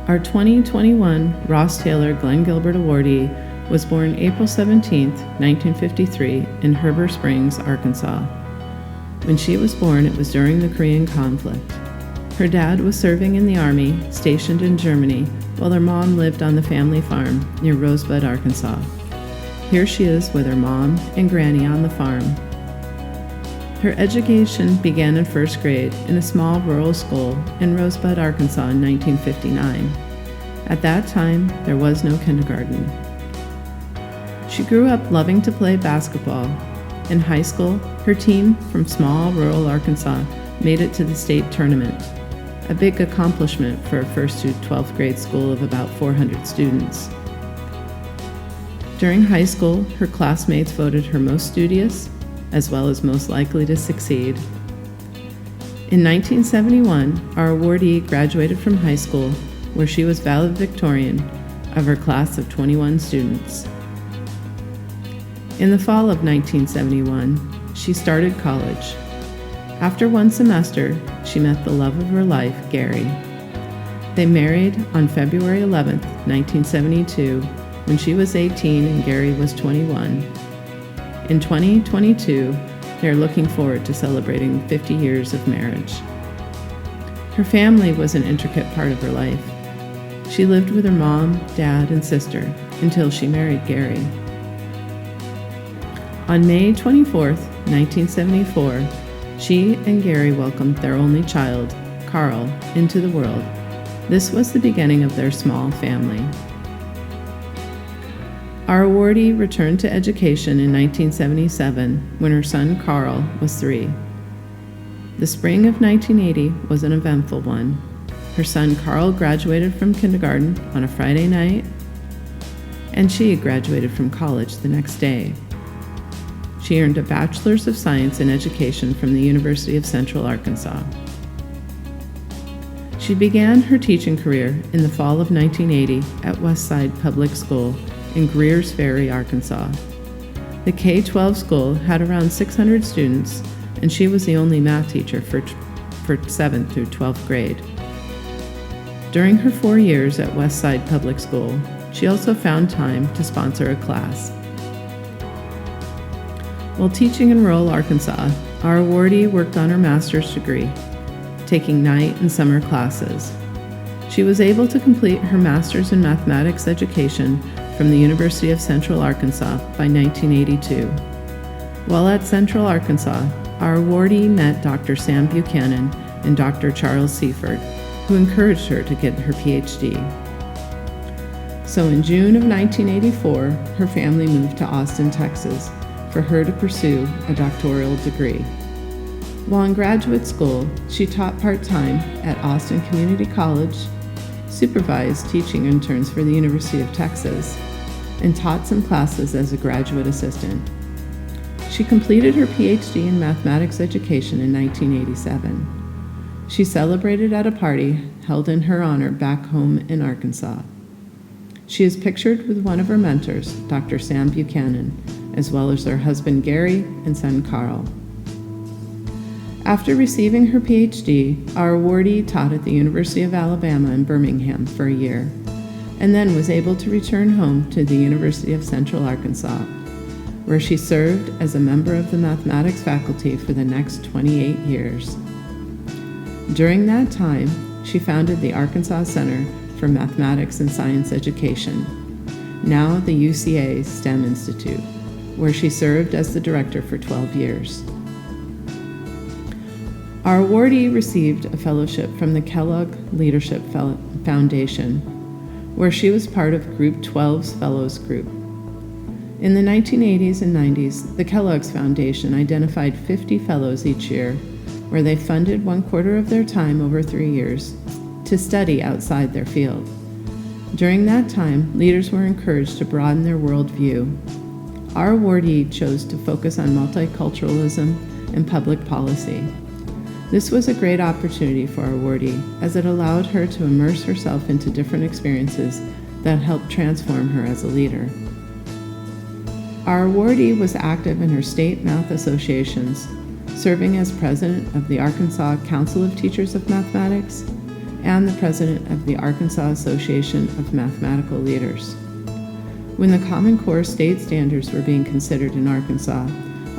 Our 2021 Ross Taylor Glenn Gilbert Awardee was born April 17, 1953, in Heber Springs, Arkansas. When she was born, it was during the Korean conflict. Her dad was serving in the Army, stationed in Germany, while her mom lived on the family farm near Rosebud, Arkansas. Here she is with her mom and Granny on the farm. Her education began in first grade in a small rural school in Rosebud, Arkansas in 1959. At that time, there was no kindergarten. She grew up loving to play basketball. In high school, her team from small rural Arkansas made it to the state tournament, a big accomplishment for a 1st to 12th grade school of about 400 students. During high school, her classmates voted her most studious, as well as most likely to succeed. In 1971, our awardee graduated from high school, where she was valedictorian of her class of 21 students. In the fall of 1971, she started college. After one semester, she met the love of her life, Gary. They married on February 11, 1972, when she was 18 and Gary was 21. In 2022, they are looking forward to celebrating 50 years of marriage. Her family was an intricate part of her life. She lived with her mom, dad, and sister until she married Gary. On May 24, 1974, she and Gary welcomed their only child, Carl, into the world. This was the beginning of their small family. Our awardee returned to education in 1977 when her son Carl was 3. The spring of 1980 was an eventful one. Her son Carl graduated from kindergarten on a Friday night, and she graduated from college the next day. She earned a Bachelor's of Science in Education from the University of Central Arkansas. She began her teaching career in the fall of 1980 at Westside Public School in Greers Ferry, Arkansas. The K-12 school had around 600 students, and she was the only math teacher for 7th through 12th grade. During her 4 years at Westside Public School, she also found time to sponsor a class. While teaching in rural Arkansas, our awardee worked on her master's degree, taking night and summer classes. She was able to complete her master's in mathematics education from the University of Central Arkansas by 1982. While at Central Arkansas, our awardee met Dr. Sam Buchanan and Dr. Charles Seifert, who encouraged her to get her PhD. So in June of 1984, her family moved to Austin, Texas, for her to pursue a doctoral degree. While in graduate school, she taught part-time at Austin Community College, supervised teaching interns for the University of Texas, and taught some classes as a graduate assistant. She completed her PhD in mathematics education in 1987. She celebrated at a party held in her honor back home in Arkansas. She is pictured with one of her mentors, Dr. Sam Buchanan, as well as their husband Gary and son Carl. After receiving her PhD, our awardee taught at the University of Alabama in Birmingham for a year, and then was able to return home to the University of Central Arkansas, where she served as a member of the mathematics faculty for the next 28 years. During that time, she founded the Arkansas Center for Mathematics and Science Education, now the UCA STEM Institute, where she served as the director for 12 years. Our awardee received a fellowship from the Kellogg Leadership Foundation, where she was part of Group 12's Fellows Group. In the 1980s and 90s, the Kellogg's Foundation identified 50 fellows each year, where they funded 1/4 of their time over 3 years to study outside their field. During that time, leaders were encouraged to broaden their worldview. Our awardee chose to focus on multiculturalism and public policy. This was a great opportunity for our awardee, as it allowed her to immerse herself into different experiences that helped transform her as a leader. Our awardee was active in her state math associations, serving as president of the Arkansas Council of Teachers of Mathematics and the president of the Arkansas Association of Mathematical Leaders. When the Common Core state standards were being considered in Arkansas,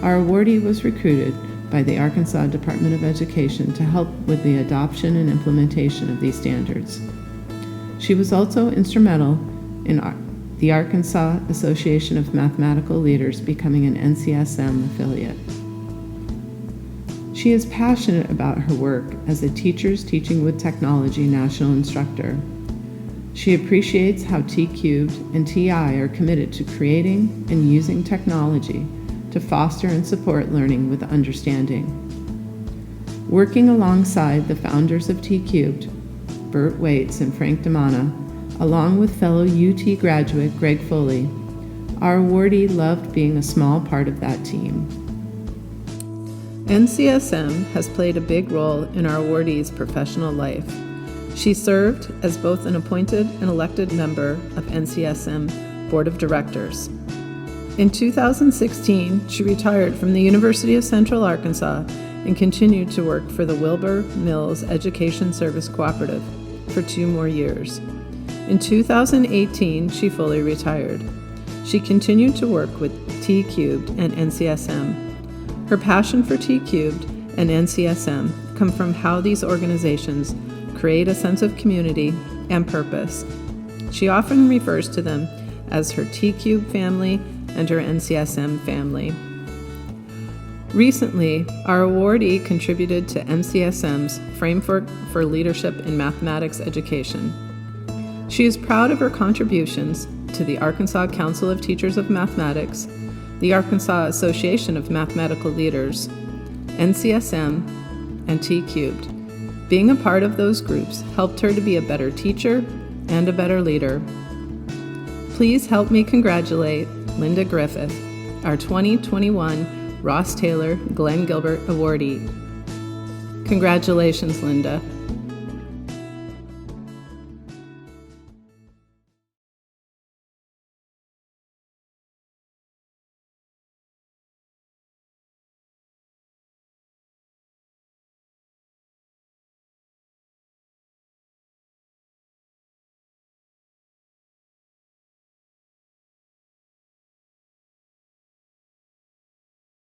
our awardee was recruited by the Arkansas Department of Education to help with the adoption and implementation of these standards. She was also instrumental in the Arkansas Association of Mathematical Leaders becoming an NCSM affiliate. She is passionate about her work as a Teachers Teaching with Technology national instructor. She appreciates how T-Cubed and TI are committed to creating and using technology to foster and support learning with understanding. Working alongside the founders of T-Cubed, Bert Waits and Frank DeMana, along with fellow UT graduate Greg Foley, our awardee loved being a small part of that team. NCSM has played a big role in our awardee's professional life. She served as both an appointed and elected member of NCSM Board of Directors. In 2016, she retired from the University of Central Arkansas and continued to work for the Wilbur Mills Education Service Cooperative for 2 more years. In 2018, she fully retired. She continued to work with T-Cubed and NCSM. Her passion for T-Cubed and NCSM come from how these organizations create a sense of community and purpose. She often refers to them as her T-Cube family and her NCSM family. Recently, our awardee contributed to NCSM's Framework for Leadership in Mathematics Education. She is proud of her contributions to the Arkansas Council of Teachers of Mathematics, the Arkansas Association of Mathematical Leaders, NCSM, and T-Cubed. Being a part of those groups helped her to be a better teacher and a better leader. Please help me congratulate Linda Griffith, our 2021 Ross Taylor Glenn Gilbert Awardee. Congratulations, Linda.